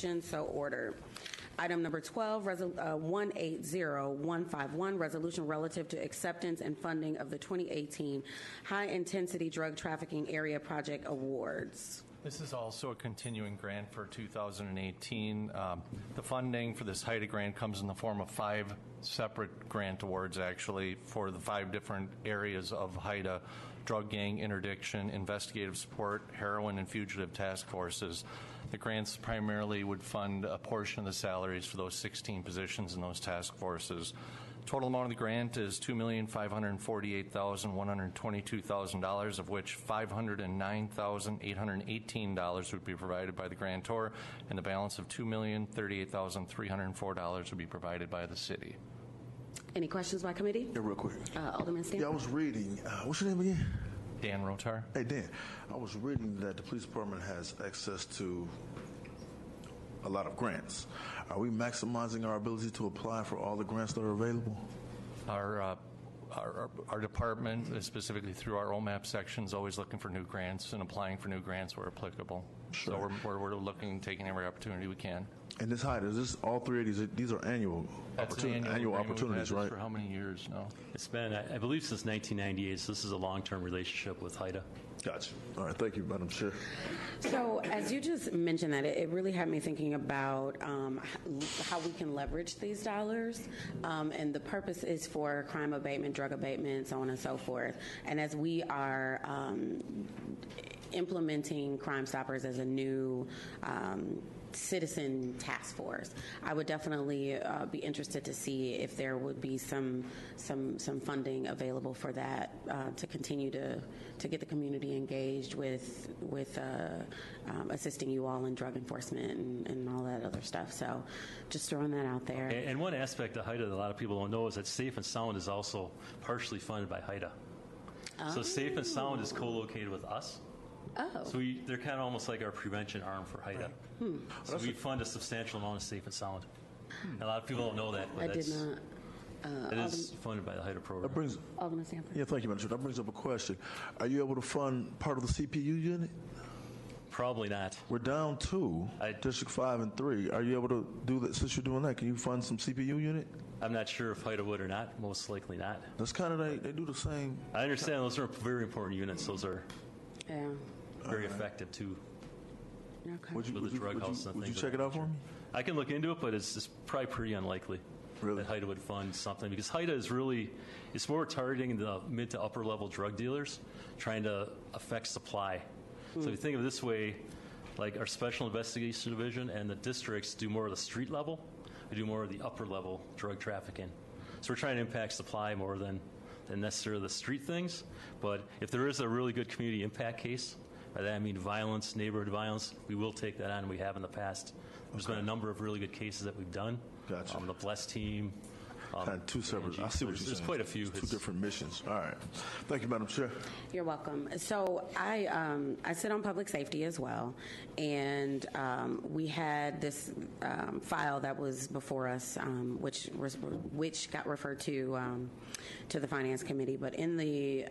questions? So ordered. Item number 12, 180151, resolution relative to acceptance and funding of the 2018 High-Intensity Drug Trafficking Area Project Awards. This is also a continuing grant for 2018. The funding for this HIDTA grant comes in the form of 5 separate grant awards, actually, for the 5 different areas of HIDTA: drug gang interdiction, investigative support, heroin, and fugitive task forces. The grants primarily would fund a portion of the salaries for those 16 positions in those task forces. Total amount of the grant is $2,548,122,000, of which $509,818 would be provided by the grantor, and the balance of $2,038,304 would be provided by the city. Any questions by committee? Yeah, real quick. Alderman Stanton? Yeah, I was reading. What's your name again? Dan Rotar. Hey, Dan. I was reading that the police department has access to a lot of grants. Are we maximizing our ability to apply for all the grants that are available? Our department, specifically through our OMAP section, is always looking for new grants and applying for new grants where applicable. Sure. So we're looking, taking every opportunity we can. And this HIDTA, is this all 3 of these are annual opportunities, right? For how many years now? It's been, I believe, since 1998, so this is a long-term relationship with HIDTA. Gotcha. All right, thank you, Madam Chair. So as you just mentioned that, it really had me thinking about how we can leverage these dollars. And the purpose is for crime abatement, drug abatement, so on and so forth. And as we are implementing Crime Stoppers as a new citizen task force, I would definitely be interested to see if there would be some funding available for that to continue to get the community engaged with assisting you all in drug enforcement and all that other stuff. So just throwing that out there. And one aspect of HIDTA that a lot of people don't know is that Safe and Sound is also partially funded by HIDTA. So Safe and Sound is co-located with us. Oh. So they're kind of almost like our prevention arm for HIDTA. So we fund a substantial amount of Safe and Sound. And a lot of people don't know that. But I did not. It is funded by the HIDTA program. That brings, Alderman Sanford. yeah, thank you, Madam Chair. That brings up a question. Are you able to fund part of the CPU unit? Probably not. We're down 2, District 5 and 3. Are you able to do that? Since you're doing that, can you fund some CPU unit? I'm not sure if HIDTA would or not. Most likely not. That's kind of, they do the same. I understand those are very important units. Those are very right. effective too. Okay. Would you things check it out for me? I can look into it, but it's probably pretty unlikely Really? that HIDTA would fund something, because HIDTA is really, it's more targeting the mid to upper level drug dealers, trying to affect supply. So if you think of it this way, like our Special Investigation Division and the districts do more of the street level, we do more of the upper level drug trafficking. So we're trying to impact supply more than necessarily the street things. But if there is a really good community impact case, by that I mean violence, neighborhood violence, we will take that on. We have in the past. There's been a number of really good cases that we've done. Gotcha. The Bless team. Kind of 2 separate. I see what you're saying. There's quite a few. 2 different missions. All right. Thank you, Madam Chair. You're welcome. So I sit on public safety as well, and we had this file that was before us, which got referred to the Finance Committee. But in the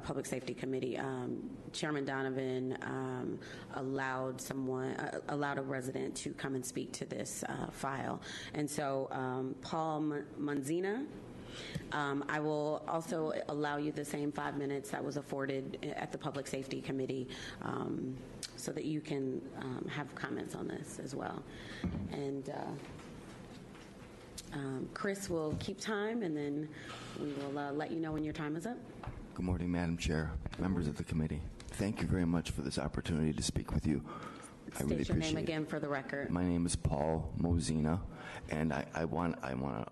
Public Safety Committee, Chairman Donovan allowed a resident to come and speak to this file, and so Paul Manzina. I will also allow you the same 5 minutes that was afforded at the Public Safety Committee, so that you can have comments on this as well. And Chris will keep time, and then we will let you know when your time is up. Good morning, Madam Chair, members of the committee. Thank you very much for this opportunity to speak with you. I really State your appreciate name again it. for the record. My name is Paul Mozina, and I want to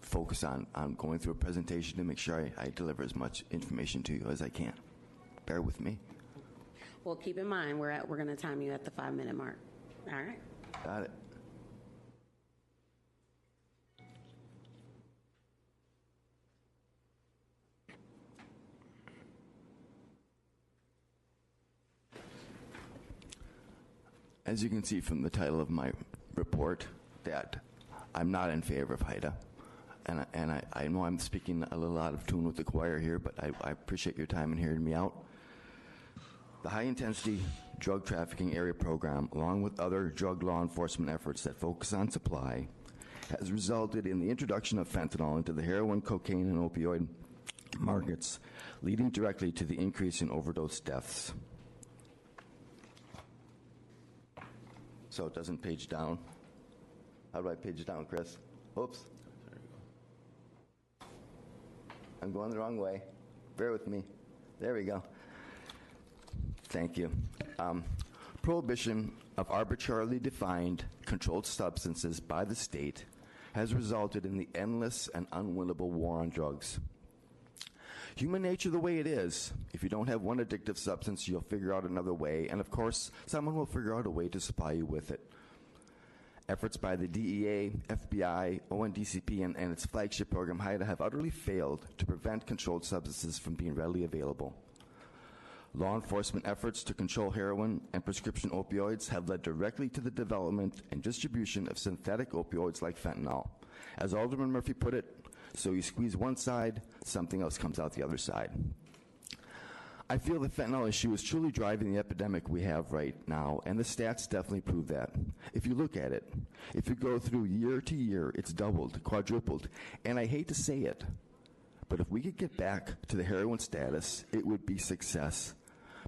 focus on going through a presentation to make sure I deliver as much information to you as I can. Bear with me. Well, keep in mind we're going to time you at the 5-minute mark. All right. Got it. As you can see from the title of my report, that I'm not in favor of HIDTA. And I know I'm speaking a little out of tune with the choir here, but I appreciate your time in hearing me out. The high-intensity drug trafficking area program, along with other drug law enforcement efforts that focus on supply, has resulted in the introduction of fentanyl into the heroin, cocaine, and opioid markets, leading directly to the increase in overdose deaths. So it doesn't page down. How do I page down, Chris? Oops. I'm going the wrong way. Bear with me. There we go. Thank you. Prohibition of arbitrarily defined controlled substances by the state has resulted in the endless and unwinnable war on drugs. Human nature the way it is, if you don't have one addictive substance, you'll figure out another way, and of course, someone will figure out a way to supply you with it. Efforts by the DEA, FBI, ONDCP, and its flagship program, HIDTA, have utterly failed to prevent controlled substances from being readily available. Law enforcement efforts to control heroin and prescription opioids have led directly to the development and distribution of synthetic opioids like fentanyl. As Alderman Murphy put it, so you squeeze one side, something else comes out the other side. I feel the fentanyl issue is truly driving the epidemic we have right now, and the stats definitely prove that. If you look at it, if you go through year to year, it's doubled, quadrupled, and I hate to say it, but if we could get back to the heroin status, it would be success.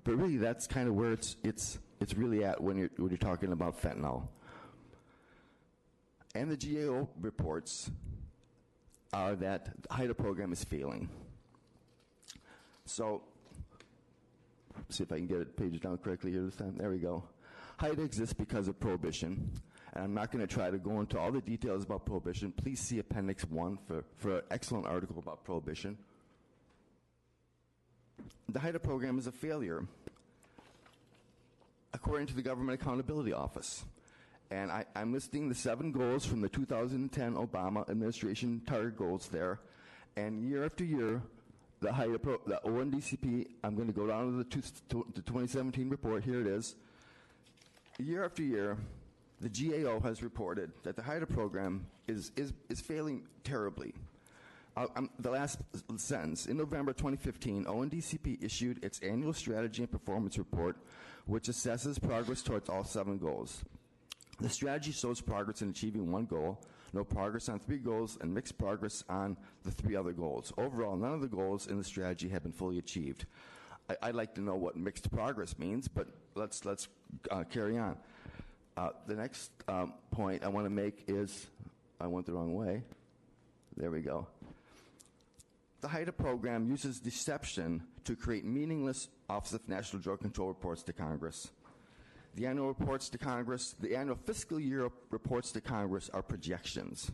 But really, that's kind of where it's really at when you're talking about fentanyl. And the GAO reports are that the HIDTA program is failing. So, see if I can get it paged down correctly here this time. There we go. HIDTA exists because of prohibition. And I'm not going to try to go into all the details about prohibition. Please see Appendix 1 for an excellent article about prohibition. The HIDTA program is a failure, according to the Government Accountability Office. And I'm listing the 7 goals from the 2010 Obama administration target goals there. And year after year, the ONDCP, I'm going to go down to the 2017 report. Here it is. Year after year, the GAO has reported that the HIDTA program is failing terribly. The last sentence. In November 2015, ONDCP issued its annual strategy and performance report, which assesses progress towards all 7 goals. The strategy shows progress in achieving 1 goal, no progress on 3 goals, and mixed progress on the 3 other goals. Overall, none of the goals in the strategy have been fully achieved. I'd like to know what mixed progress means, but let's carry on. The next point I want to make is, I went the wrong way. There we go. The HIDTA program uses deception to create meaningless Office of National Drug Control reports to Congress. The annual reports to Congress, the annual fiscal year reports to Congress are projections.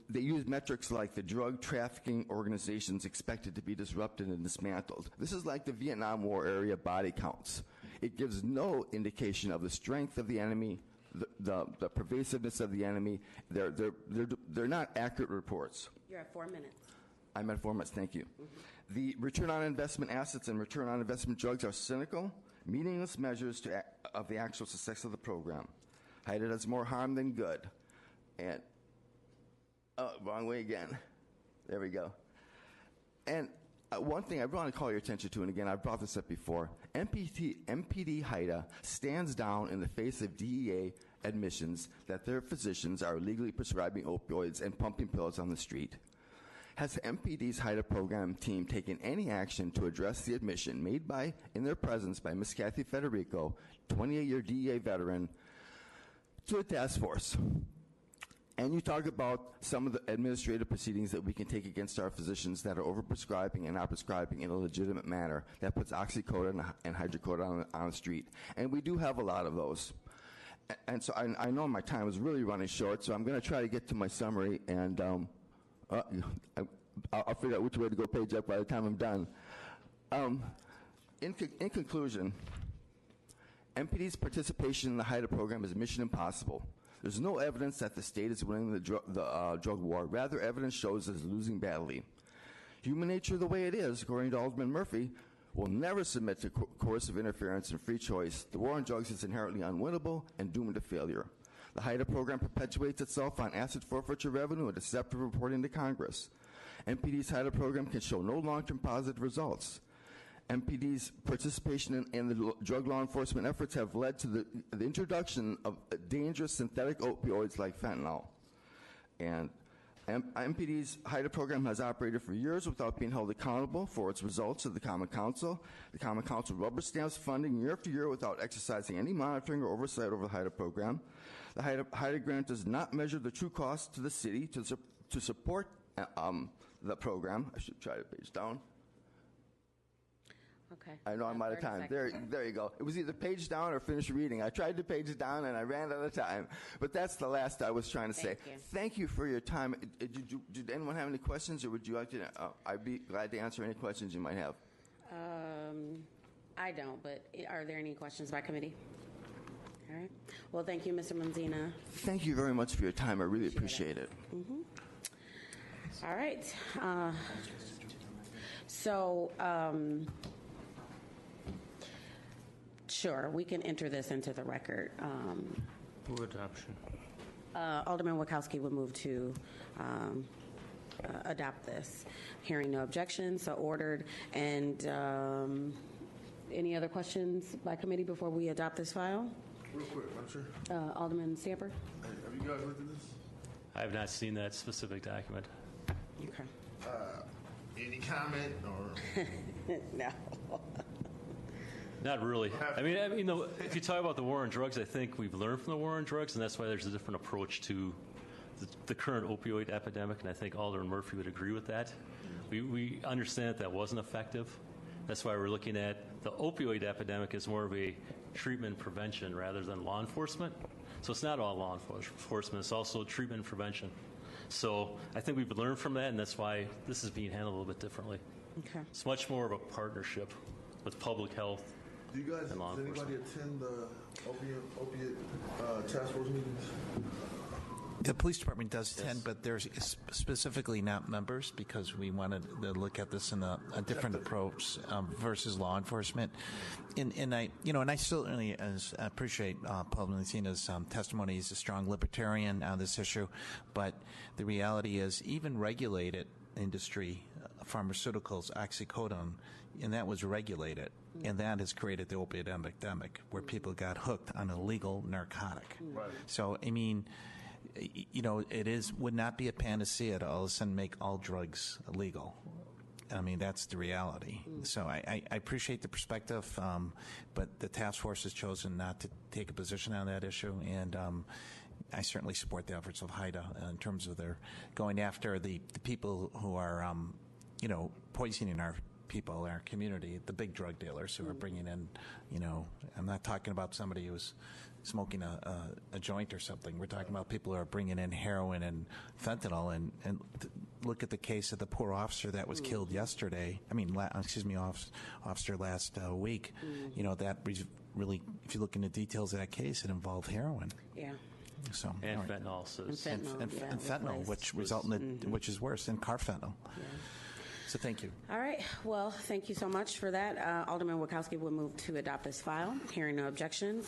They use metrics like the drug trafficking organizations expected to be disrupted and dismantled. This is like the Vietnam War area body counts. It gives no indication of the strength of the enemy, the pervasiveness of the enemy. They're not accurate reports. You're at 4 minutes. I'm at 4 minutes, thank you. Mm-hmm. The return on investment assets and return on investment drugs are cynical, meaningless measures of the actual success of the program. HIDTA does more harm than good. And, wrong way again. There we go. And one thing I want to call your attention to, and again, I've brought this up before, MPD HIDTA stands down in the face of DEA admissions that their physicians are illegally prescribing opioids and pumping pills on the street. Has MPD's HIDTA program team taken any action to address the admission made in their presence by Ms. Kathy Federico, 28-year DEA veteran, to the task force? And you talk about some of the administrative proceedings that we can take against our physicians that are overprescribing and not prescribing in a legitimate manner that puts oxycodone and hydrocodone on the street. And we do have a lot of those. And so I know my time is really running short, so I'm going to try to get to my summary, and I'll figure out which way to go page up by the time I'm done. In conclusion, MPD's participation in the HIDTA program is mission impossible. There's no evidence that the state is winning the drug war. Rather, evidence shows it's losing badly. Human nature the way it is, according to Alderman Murphy, will never submit to coercive interference and free choice. The war on drugs is inherently unwinnable and doomed to failure. The HIDTA program perpetuates itself on asset forfeiture revenue and deceptive reporting to Congress. MPD's HIDTA program can show no long-term positive results. MPD's participation in the drug law enforcement efforts have led to the introduction of dangerous synthetic opioids like fentanyl. And MPD's HIDTA program has operated for years without being held accountable for its results to the Common Council. The Common Council rubber stamps funding year after year without exercising any monitoring or oversight over the HIDTA program. The HIDTA grant does not measure the true cost to the city to support the program. I should try to page down. Okay. I know I'm out of time. There you go. It was either page down or finish reading. I tried to page down and I ran out of time. But that's the last I was trying to say. Thank you for your time. Did anyone have any questions, or would you like to? I'd be glad to answer any questions you might have. I don't, but are there any questions by committee? All right. Well, thank you, Mr. Manzina. Thank you very much for your time. I really appreciate it. All right. So, sure, we can enter this into the record. For adoption. Alderman Wachowski would move to adopt this. Hearing no objections, so ordered. And any other questions by committee before we adopt this file? Real quick, Madam Chair. Alderman Stamper? Have you guys looked at this? I have not seen that specific document. Okay. Any comment or? No. Not really. I mean, if you talk about the war on drugs, I think we've learned from the war on drugs, and that's why there's a different approach to the current opioid epidemic, and I think Alderman Murphy would agree with that. We understand that wasn't effective. That's why we're looking at the opioid epidemic as more of a treatment prevention rather than law enforcement. So it's not all law enforcement, it's also treatment prevention. So I think we've learned from that, and that's why this is being handled a little bit differently. Okay. It's much more of a partnership with public health. Do you guys, and law does anybody attend the opiate task force meetings? The police department does attend, but there's specifically not members because we wanted to look at this in a different approach versus law enforcement. And I certainly appreciate Paul Messina's testimony. He's a strong libertarian on this issue, but the reality is even regulated industry, pharmaceuticals, oxycodone, and that was regulated, and that has created the opiate epidemic where people got hooked on a legal narcotic. Right. So, I mean, it would not be a panacea to all of a sudden make all drugs illegal. I mean, that's the reality. So I appreciate the perspective, but the task force has chosen not to take a position on that issue, and I certainly support the efforts of HIDTA in terms of their going after the people who are, poisoning our people in our community, the big drug dealers who are bringing in, I'm not talking about somebody who's smoking a joint or something. We're talking about people who are bringing in heroin and fentanyl. And look at the case of the poor officer that was killed yesterday. Officer last week. That really, if you look into details of that case, it involved heroin. Yeah. So, And fentanyl. So and fentanyl, which result in which is worse than carfentanil. Yeah. So thank you. All right. Well, thank you so much for that. Alderman Wachowski will move to adopt this file. Hearing no objections.